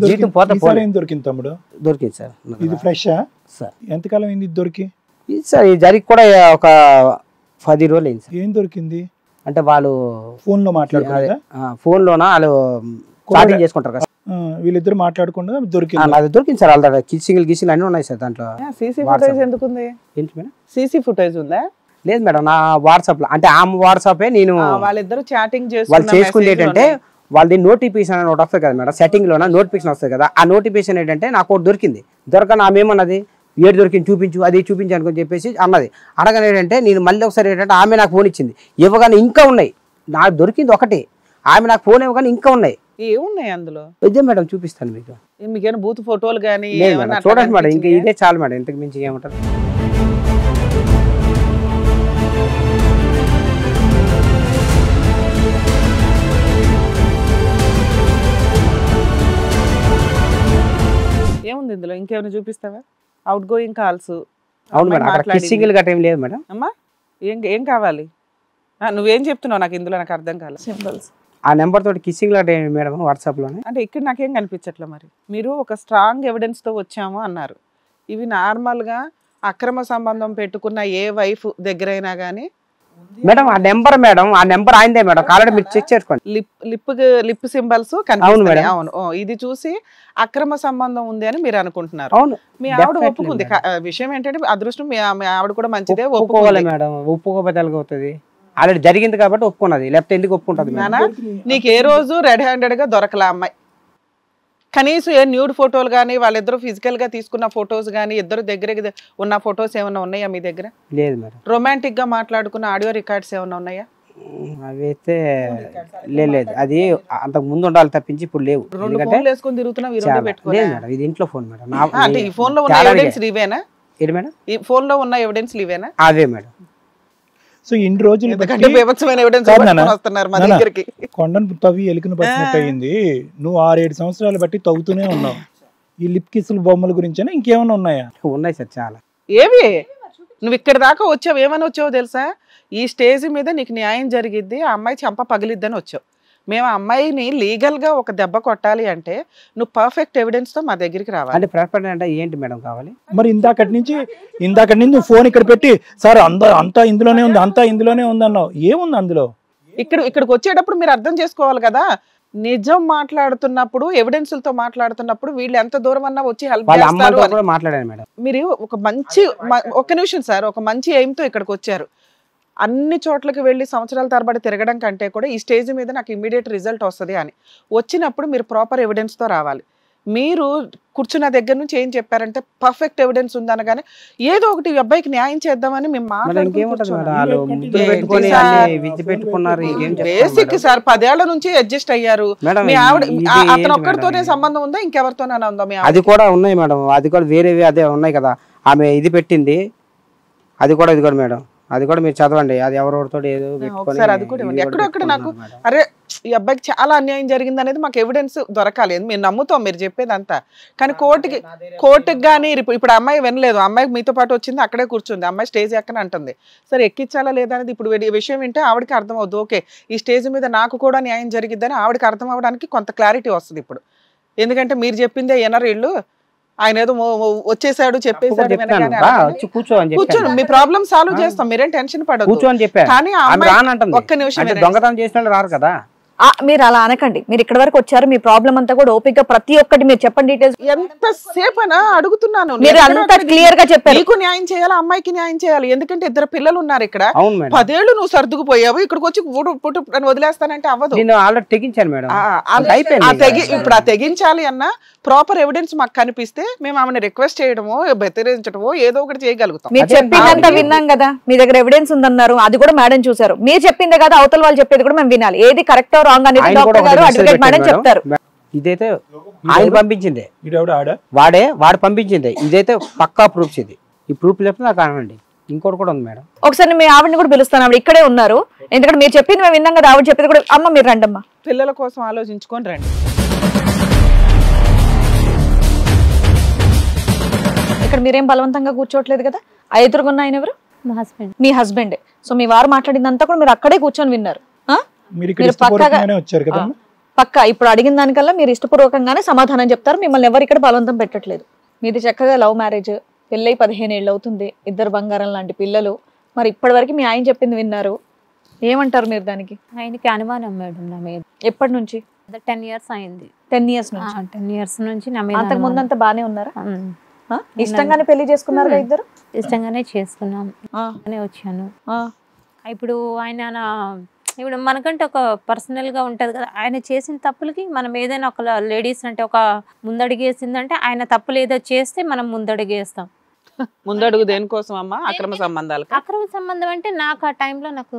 దొరికింది తమ్ముడు? దొరికింది సార్. ఇది ఫ్రెష్ సార్? ఎంతకాలం అయింది ఇది దొరికి? సార్ ఇది జరిగి కూడా ఒక 10 రోజులు అయింది సార్. ఏం దొరికింది అంటే వాళ్ళు ఫోన్ లో మాట్లాడుకున్నారా? ఫోన్ లోన వాళ్ళు చాటింగ్ చేసుకుంటారు కదా, వీళ్ళిద్దరు మాట్లాడకుండా దొరికింది. అది దొరికింది సార్. ఆల్రెడీ కిస్సింగ్ అన్ని ఉన్నాయి సార్ దాంట్లో. సీసీ ఫుటేజ్ ఎందుకు ఉంది? ఏంటి మేడం? సీసీ ఫుటేజ్ ఉందా? లేదు మేడం, నా వాట్సాప్ లో, అంటే ఆమె వాట్సాప్ నేను వాళ్ళిద్దరు చాటింగ్ వాళ్ళు చేసుకుంది ఏంటంటే వాళ్ళది నోటిఫికేషన్ అని ఒకటి వస్తుంది కదా మేడం, సెట్టింగ్ లోన నోటిఫికేషన్ వస్తుంది కదా, ఆ నోటిఫికేషన్ ఏంటంటే నాకు ఒకటి దొరికింది. దొరకని ఆమె ఏమన్నది, ఏడు దొరికింది చూపించు, అది చూపించు అనుకుని చెప్పేసి అన్నది. అనగానే ఏంటంటే నేను మళ్ళీ ఒకసారి ఏంటంటే ఆమె నాకు ఫోన్ ఇచ్చింది, ఇవ్వగానే ఇంకా ఉన్నాయి. నాకు దొరికింది ఒకటి, ఆమె నాకు ఫోన్ ఇవ్వగానే ఇంకా ఉన్నాయి. ఏమున్నాయి అందులో? ఇదే మేడం చూపిస్తాను మీకు. మీకేమైనా బూత్ ఫోటోలు కానీ చూడండి మేడం, ఇంకా ఇదే చాలు మేడం, ఇంతకు మించి ఏమంటారు. ఏముంది ఇందులో? ఇంకేమైనా చూపిస్తావా? Out going calls. అవును మేడం, అక్కడ కిస్సింగ్ గట్రా ఏం లేదు మేడం. అమ్మా ఏం కావాలి? నువ్వేం చెప్తున్నావు నాకు ఇందులో? నాకు అర్థం కాలేదు. సింబల్స్ ఆ నెంబర్ తోటి కిస్సింగ్ లాంటి మేడం వాట్సాప్ లోనే. అంటే ఇక్కడ నాకేం కనిపించట్లే. మరి మీరు ఒక స్ట్రాంగ్ ఎవిడెన్స్ తో వచ్చాము అన్నారు. ఇవి నార్మల్ గా అక్రమ సంబంధం పెట్టుకున్న ఏ వైఫ్ దగ్గరైనా గానీ మేడం ఆ నెంబర్ ఆయనదే మేడం, ఆల్రెడీ మీరు చెక్ చేసుకోండి. లిప్ సింబల్స్ కనిపిస్తాయి. అవును, ఇది చూసి అక్రమ సంబంధం ఉంది అని మీరు అనుకుంటున్నారు. అవును, మీ ఆవిడ ఒప్పుకుంది. విషయం ఏంటంటే అదృష్టం మీ ఆవిడ కూడా మంచిదే, ఒప్పుకోవాలి మేడం. ఒప్పుకోకపోతే ఎలాగవుతుంది? ఆల్రెడీ జరిగింది కాబట్టి ఒప్పుకున్నది, లేకపోతే ఎందుకు ఒప్పుకుంటది? నీకు ఏ రోజు రెడ్ హ్యాండెడ్ గా దొరకలా అమ్మాయి? కనీసం ఏ న్యూడ్ ఫోటోలు కానీ, వాళ్ళిద్దరు ఫిజికల్ గా తీసుకున్న ఫొటోస్ కానీ, ఇద్దరు దగ్గర ఉన్న ఫొటోస్ ఏమైనా ఉన్నాయా మీ దగ్గర? లేదు మేడం. రొమాంటిక్ గా మాట్లాడుకున్న ఆడియో రికార్డ్స్ ఏమైనా ఉన్నాయా? అవైతే లేదు, అది అంతకు ముందు ఉండాలి తప్పించి ఇప్పుడు లేవు. ఇది ఇంట్లో ఫోన్ మేడం. అంటే ఈ ఫోన్ లో ఉన్న ఎవిడెన్స్ ఇవేనా? ఏంటి మేడం? ఈ ఫోన్ లో ఉన్న ఎవిడెన్స్ ఇవేనా? అవే మేడం. సో ఇన్ని రోజులు కొండను తవ్వి ఎలుకను పట్టినట్టు అయింది. నువ్వు 6-7 సంవత్సరాలు బట్టి తవ్వుతూనే ఉన్నావు. ఈ లిప్ కిస్సుల బొమ్మల గురించి ఇంకేమైనా ఉన్నాయా? ఉన్నాయి సార్ చాలా. ఏవి నువ్వు ఇక్కడ దాకా వచ్చావు, ఏమని వచ్చావో తెలుసా? ఈ స్టేజ్ మీద నీకు న్యాయం జరిగిద్ది, ఆ అమ్మాయి చెంప పగిలిద్దని వచ్చావు. మేము ఆ అమ్మాయిని లీగల్ గా ఒక దెబ్బ కొట్టాలి అంటే నువ్వు పర్ఫెక్ట్ ఎవిడెన్స్ తో మా దగ్గరికి రావాలి. అంటే పర్ఫెక్ట్ అంటే ఏంటి మేడం కావాలి? మరి ఇందాకటి నుంచి నువ్వు ఫోన్ ఇక్కడ పెట్టి సార్ అంతా ఇందులోనే ఉంది అన్నావు. ఏముంది అందులో? ఇక్కడికి వచ్చేటప్పుడు మీరు అర్థం చేసుకోవాలి కదా, నిజం మాట్లాడుతున్నప్పుడు ఎవిడెన్స్లతో మాట్లాడుతున్నప్పుడు వీళ్ళు ఎంత దూరం అన్నా వచ్చి హెల్ప్ చేస్తారు. మాట్లాడారు మేడం. మీరు ఒక్క నిమిషం సార్, ఒక మంచి ఎయిమ్ తో ఇక్కడికి వచ్చారు. అన్ని చోట్లకి వెళ్ళి సంవత్సరాల తరబడి తిరగడం కంటే కూడా ఈ స్టేజ్ మీద నాకు ఇమ్మీడియట్ రిజల్ట్ వస్తుంది అని వచ్చినప్పుడు మీరు ప్రాపర్ ఎవిడెన్స్ తో రావాలి. మీరు కూర్చున్న దగ్గర నుంచి ఏం చెప్పారంటే పర్ఫెక్ట్ ఎవిడెన్స్ ఉందనగానే ఏదో ఒకటి అబ్బాయికి న్యాయం చేద్దామని మేము బేసిక్ సార్ 10 ఏళ్ల నుంచి అడ్జస్ట్ అయ్యారు. మీ ఆవిడ అతను ఒక్కడితోనే సంబంధం ఉందా, ఇంకెవరితోనైనా ఉందా? అది కూడా ఉన్నాయి మేడం, అది కూడా వేరే అదే ఉన్నాయి కదా. ఆమె ఇది పెట్టింది, అది కూడా మేడం, అది కూడా మీరు చదవండి. అది ఎవరెవరితో ఏదో అది కూడా ఎక్కడెక్కడ నాకు అరే ఈ అబ్బాయికి చాలా అన్యాయం జరిగింది అనేది మాకు ఎవిడెన్స్ దొరకాలి. మేము నమ్ముతాం మీరు చెప్పేదంతా, కానీ కోర్టుకి కానీ ఇప్పుడు అమ్మాయి వినలేదు, అమ్మాయి మీతో పాటు వచ్చింది, అక్కడే కూర్చుంది, అమ్మాయి స్టేజ్ ఎక్కని అంటుంది. సరే ఎక్కించాలా లేదా అనేది ఇప్పుడు విషయం వింటే ఆవిడకి అర్థం అవుతుంది. ఓకే ఈ స్టేజ్ మీద నాకు కూడా న్యాయం జరిగిద్దని ఆవిడకి అర్థం అవ్వడానికి కొంత క్లారిటీ వస్తుంది ఇప్పుడు. ఎందుకంటే మీరు చెప్పిందే ఎనరు ఇళ్ళు, ఆయన ఏదో వచ్చేసాడు చెప్పేసాడు, కూర్చోండి మీ ప్రాబ్లమ్ సాల్వ్ చేస్తాం, మీరేం టెన్షన్ పడదు. కానీ ఒక్క నిమిషం, దొంగతనం చేసిన రారు కదా. మీరు అలా అనకండి. మీరు ఇక్కడ వరకు వచ్చారు, మీ ప్రాబ్లం అంతా కూడా ఓపిక ప్రతి ఒక్కటి మీరు చెప్పండి డీటెయిల్స్. ఎంతసేపనా అడుగుతున్నాను, మీరు అంతా క్లియర్ గా చెప్పారు. నీకు న్యాయం చేయాలి, అమ్మాయికి న్యాయం చేయాలి. ఎందుకంటే 2 పిల్లలు ఉన్నారు ఇక్కడ. 10 ఏళ్ళు నువ్వు సర్దుకుపోయావు, ఇక్కడికి వచ్చి పుట్టు వదిలేస్తానంటే అవ్వదు. ఇప్పుడు ఆ తెగించాలి అన్న ప్రాపర్ ఎవిడెన్స్ మాకు కనిపిస్తే మేము ఆమెను రిక్వెస్ట్ చేయడమో బెదిరించడమో ఏదో ఒకటి చేయగలుగుతాం. మీరు చెప్పిందంతా విన్నాం కదా, మీ దగ్గర ఎవిడెన్స్ ఉందన్నారు, అది కూడా మేడం చూసారు. మీరు చెప్పిందే కదా అవతల వాళ్ళు చెప్పేది కూడా మేము వినాలి. ఏది కరెక్ట్ రాంగ్ అనేది డాక్టర్ గారు అడ్వకేట్ మేడం చెప్తారు. ఇదైతే ఆయన పంపించింది, వాడు పంపించింది, ఇదైతే పక్కా ప్రూఫ్స్. ఇది ఈ ప్రూఫ్ లేకపోతే నాకు అనండి. ఇంకోటి కూడా ఉంది మేడం, ఒకసారి మీ ఆవిడని కూడా పిలుస్తాను, ఆవిడ ఇక్కడే ఉన్నారు. ఎందుకంటే మీరు చెప్పింది మేము విన్నాం కదా, ఆవిడ చెప్పేది కూడా. అమ్మ మీరు రండి అమ్మా, పిల్లల కోసం ఆలోచించుకొని రండి. ఇక్కడ మీరేం బలవంతంగా కూర్చోవట్లేదు కదా. ఆ ఎదురుగున్న ఆయన ఎవరు? మీ హస్బెండ్. సో మీ వారు మాట్లాడిందంతా కూడా మీరు అక్కడే కూర్చొని విన్నారు. పక్క ఇప్పుడు అడిగిన దానికల్లా మీరు ఇష్టపూర్వకంగానే సమాధానం చెప్తారు, మిమ్మల్ని ఎవరు ఇక్కడ బలవంతం పెట్టట్లేదు. మీది చక్కగా లవ్ మ్యారేజ్, పెళ్ళై 15 ఏళ్ళు అవుతుంది, 2 బంగారం లాంటి పిల్లలు. మరి ఇప్పటివరకు మీ ఆయన చెప్పింది విన్నారు, ఏమంటారు మీరు దానికి? ఆయనకి అనుమానం మేడం నా మీద. ఎప్పటి నుంచి? 10 years అయింది. 10 years నుంచి? 10 years నుంచి నా మీద. అంతకు ముందంతా బానే ఉన్నారా? ఇష్టంగానే పెళ్లి చేసుకున్నారు ఇద్దరు? ఇష్టంగానే చేసుకున్నాం, వచ్చాను. ఇప్పుడు ఆయన ఇప్పుడు మనకంటే ఒక పర్సనల్ గా ఉంటది కదా, ఆయన చేసిన తప్పులకి మనం ఏదైనా ఒక లేడీస్ అంటే ఒక ముందడుగేసిందంటే ఆయన తప్పులు ఏదో చేస్తే మనం ముందడుగేస్తాం. ముందడుగు దేనికోసం అమ్మా? అక్రమ సంబంధాలు. అక్రమ సంబంధం అంటే నాకు ఆ టైంలో నాకు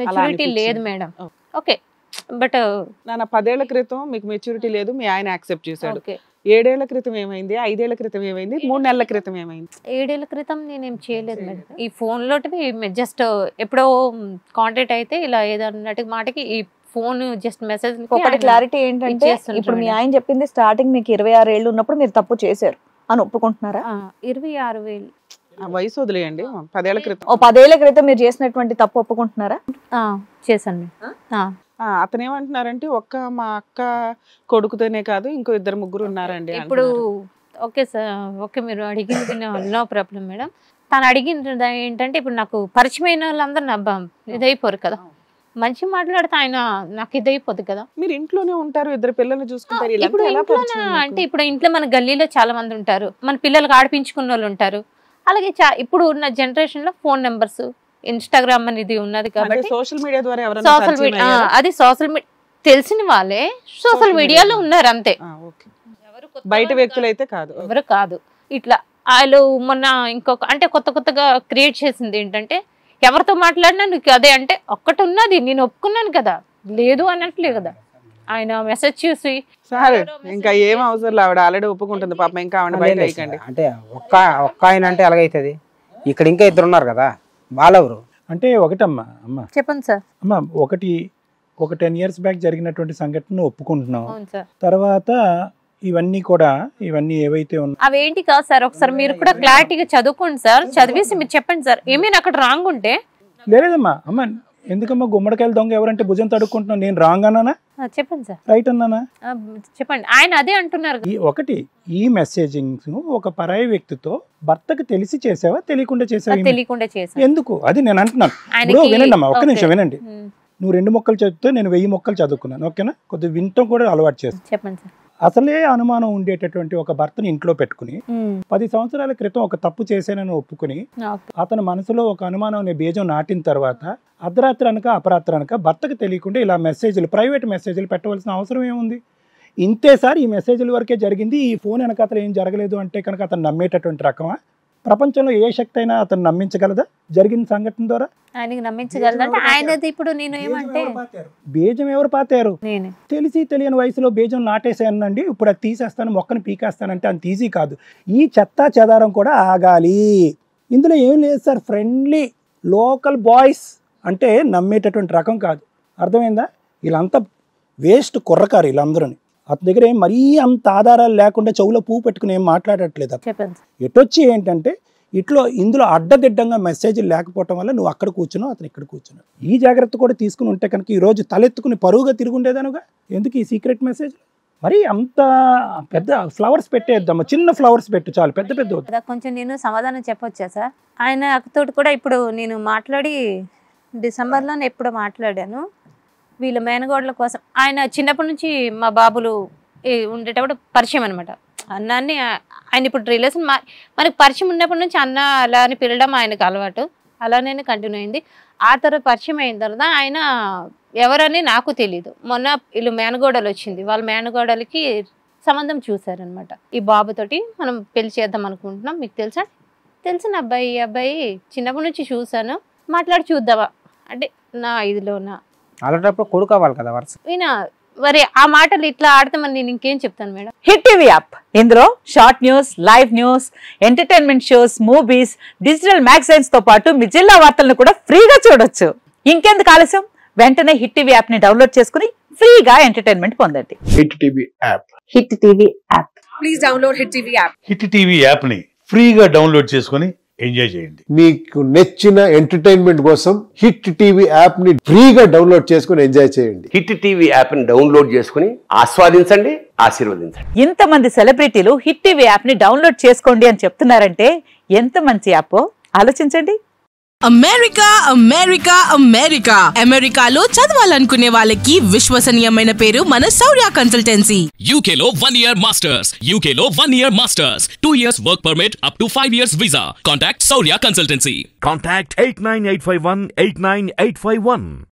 మెచ్యూరిటీ లేదు మేడం. ఓకే, బట్ నా 10 ఏళ్ల క్రితం మీకు మెచ్యూరిటీ లేదు, మీ ఆయన యాక్సెప్ట్ చేశాడు. 7 ఏళ్ల క్రితం ఏమైంది? 5 ఏళ్ల క్రితం ఏమైంది? 3 నెలల క్రితం ఏమైంది? 7 ఏళ్ల క్రితం నేనేం చేయలేదు మేడం. ఈ ఫోన్ లోటివి జస్ట్ ఎప్పుడో కాంటాక్ట్ అయితే ఇలా ఏదన్నట్టు మాటకి ఈ ఫోన్ జస్ట్ మెసేజ్. ఒకటి క్లారిటీ ఏంటంటే ఇప్పుడు మీ ఆయన చెప్పింది స్టార్టింగ్ మీకు 26 ఏళ్ళు ఉన్నప్పుడు మీరు తప్పు చేశారు అని ఒప్పుకుంటున్నారా? 26,000 వయసు వదిలేయండి. 10 ఏళ్ల క్రితం. 10 ఏళ్ల క్రితం మీరు చేసినటువంటి తప్పు ఒప్పుకుంటున్నారా? చేశాను. అతను ఏమంటున్నారంటే మా అక్క కొడుకుతోనే కాదు ఇంకో 2-3 ఉన్నారండి. ఇప్పుడు ఓకే సార్, ఓకే మీరు అడిగింది నో ప్రాబ్లం మేడం. తను అడిగింది ఏంటంటే ఇప్పుడు నాకు పరిచయమైన వాళ్ళందరూ నా ఇదైపోరు కదా, మంచి మాట్లాడితే ఆయన నాకు ఇదైపోదు కదా. మీరు ఇంట్లోనే ఉంటారు, 2 పిల్లల్ని చూసుకుంటారు. ఇప్పుడు అంటే ఇప్పుడు ఇంట్లో మన గల్లీలో చాలా మంది ఉంటారు, మన పిల్లలకు ఆడిపించుకున్న వాళ్ళు ఉంటారు. అలాగే ఇప్పుడు ఉన్న జనరేషన్ లో ఫోన్ నెంబర్స్, ఇన్స్టాగ్రామ్ అనేది ఉన్నది కాబట్టి సోషల్ మీడియా ద్వారా సోషల్ మీడియా అది సోషల్ మీడియా తెలిసిన వాళ్ళే సోషల్ మీడియాలో ఉన్నారు అంతే, బయట వ్యక్తులు అయితే కాదు, ఎవరు కాదు. ఇట్లా వాళ్ళు మొన్న ఇంకొక అంటే కొత్తగా క్రియేట్ చేసింది ఏంటంటే ఎవరితో మాట్లాడినా నీకు అదే అంటే ఒక్కటి ఉన్నది, నేను ఒప్పుకున్నాను కదా, లేదు అనట్లే కదా. ఆయన మెసేజ్ చూసి సరే ఇంకా ఏం అవసరం, ఆవిడ ఆల్రెడీ ఒప్పుకుంటుంది పాపం, ఇంకా ఆవిడ బయట వేయకండి. అంటే ఒక్క ఆయన అంటే ఎలాగైతుంది? ఇక్కడ ఇంకా 2 ఉన్నారు కదా, వాళ్ళెవరు? అంటే ఒకటమ్మా అమ్మ చెప్పండి సార్. అమ్మ ఒక 10 years బ్యాక్ జరిగినటువంటి సంఘటన ఒప్పుకుంటున్నాం. అవును సార్. తర్వాత ఇవన్నీ ఏవైతే ఉన్నాయి అవేంటి కాదు సార్, ఒకసారి మీరు కూడా క్లారిటీగా చదువుకోండి సార్, చదివేసి మీరు చెప్పండి సార్. ఏమైనా అక్కడ రాంగ్ ఉంటే. లేదమ్మా అమ్మ, ఎందుకమ్మా గుమ్మడికాయలు దొంగ ఎవరంటే భుజం తడుక్కుంటున్నావు? నేను రాంగ్ అన్నానా? చెప్పండి సార్. రైట్ అన్నానా? చెప్పండి. ఆయన అదే అంటున్నారు. ఈ మెసేజింగ్ ఒక పరాయి వ్యక్తితో భర్తకు తెలిసి చేసావా తెలియకుండా చేసావా? తెలియకుండా చేసా. ఎందుకు? అది నేను అంటున్నాను. ఇప్పుడు వినండి అమ్మా, ఒక్క నిమిషం వినండి. నువ్వు 2 మొక్కలు చదివితే నేను 1000 మొక్కలు చదువుకున్నాను, ఓకేనా? కొద్దిగా వింటాం కూడా అలవాటు చేస్తాను. చెప్పండి సార్. అసలే అనుమానం ఉండేటటువంటి ఒక భర్తని ఇంట్లో పెట్టుకుని 10 సంవత్సరాల క్రితం ఒక తప్పు చేశానని ఒప్పుకుని అతని మనసులో ఒక అనుమానం అనే బీజం నాటిన తర్వాత అర్ధరాత్రి అనక అపరాత్రి అనక భర్తకు తెలియకుండా ఇలా మెసేజ్లు, ప్రైవేట్ మెసేజ్లు పెట్టవలసిన అవసరం ఏముంది? ఇంతే సార్, ఈ మెసేజ్ల వరకే జరిగింది, ఈ ఫోన్ వెనక అతను ఏం జరగలేదు అంటే కనుక అతను నమ్మేటటువంటి రకమా? ప్రపంచంలో ఏ శక్తి అయినా అతను నమ్మించగలదా జరిగిన సంఘటన ద్వారా? ఆయనకి నమ్మించగలదంటే ఆయనది. ఇప్పుడు నేను ఏమంటే బీజం ఎవరు పాతారు? తెలిసి తెలియని వయసులో బీజం నాటేసానండి, ఇప్పుడు అది తీసేస్తాను, మొక్కను పీకేస్తానంటే అంత ఈజీ కాదు. ఈ చెత్తా చెదారం కూడా ఆగాలి. ఇందులో ఏం లేదు సార్, ఫ్రెండ్లీ లోకల్ బాయ్స్ అంటే నమ్మేటటువంటి రకం కాదు. అర్థమైందా? వీళ్ళంతా వేస్ట్ కుర్రకారు వీళ్ళందరూని. అతని దగ్గర మరీ అంత ఆధారాలు లేకుండా చెవులో పువ్వు పెట్టుకుని ఏం మాట్లాడట్లేదు. ఎటొచ్చి ఏంటంటే ఇందులో అడ్డదిడ్డంగా మెసేజ్లు లేకపోవటం వల్ల నువ్వు అక్కడ కూర్చున్నావు, అతను ఇక్కడ కూర్చున్నావు. ఈ జాగ్రత్త కూడా తీసుకుని ఉంటే కనుక ఈ రోజు తలెత్తుకుని పరువుగా తిరుగుండేదానుగా. ఎందుకు ఈ సీక్రెట్ మెసేజ్? మరి అంత పెద్ద ఫ్లవర్స్ పెట్టేద్దామా? చిన్న ఫ్లవర్స్ పెట్టు చాలు, పెద్ద పెద్ద కొంచెం నేను సమాధానం చెప్పొచ్చా సార్? ఆయన అక్కతోటి కూడా ఇప్పుడు నేను మాట్లాడి డిసెంబర్లోనే ఎప్పుడో మాట్లాడాను వీళ్ళ మేనగోడల కోసం. ఆయన చిన్నప్పటి నుంచి మా బాబులు ఉండేటప్పుడు పరిచయం అనమాట. అన్నాన్ని ఆయన ఇప్పుడు రిలేషన్ మనకి పరిచయం ఉన్నప్పటి నుంచి అన్న అలా అని పిలవడం ఆయనకు అలవాటు, అలానే కంటిన్యూ అయింది. ఆ తర్వాత పరిచయం అయిన తర్వాత ఆయన ఎవరని నాకు తెలీదు. మొన్న వీళ్ళు మేనగోడలు వచ్చింది, వాళ్ళ మేనగోడలకి సంబంధం చూసారనమాట. ఈ బాబుతోటి మనం పెళ్లి చేద్దాం అనుకుంటున్నాం, మీకు తెలుసా? తెలిసిన అబ్బాయి చిన్నప్పటి నుంచి చూసాను, మాట్లాడి చూద్దామా అంటే నా ఇదిలోనా అలాంటప్పుడు కొడుకు అవ్వాలి కదా వరుస. మరి ఆ మాటలు ఇట్లా ఆడితే మరి నేను ఇంకేం చెప్తాను మేడం? హిట్ టీవీ యాప్, ఇందులో short news, live news, entertainment shows, movies, digital magazines తో పాటు మీ జిల్లా వార్తలను కూడా ఫ్రీగా చూడొచ్చు. ఇంకెందుకు ఆలస్యం, వెంటనే హిట్ టీవీ యాప్ ని డౌన్లోడ్ చేసుకుని ఫ్రీగా ఎంటర్టైన్మెంట్ పొందండి. Hit TV app. Hit TV app. Please download hit TV app. Hit TV app ని ఫ్రీగా డౌన్లోడ్ చేసుకుని ఎంజాయ్ చేయండి. మీకు నచ్చిన ఎంటర్టైన్మెంట్ కోసం హిట్ టీవీ యాప్ ని ఫ్రీగా డౌన్లోడ్ చేసుకుని ఎంజాయ్ చేయండి. హిట్ టీవీ యాప్ ని డౌన్లోడ్ చేసుకుని ఆస్వాదించండి, ఆశీర్వదించండి. ఇంతమంది సెలబ్రిటీలు హిట్ టీవీ యాప్ ని డౌన్లోడ్ చేసుకోండి అని చెప్తున్నారంటే ఎంత మంచి యాప్ ఆలోచించండి. అమెరికా అమెరికా అమెరికా అమెరికాలో చదవాలనుకునే వాళ్ళకి విశ్వసనీయమైన పేరు మన శౌర్య కన్సల్టెన్సీ. UK లో 1 year masters, UK లో 1 year masters, 2 years work permit up to 5 years visa. Contact Saurya Consultancy. Contact 89851 89851.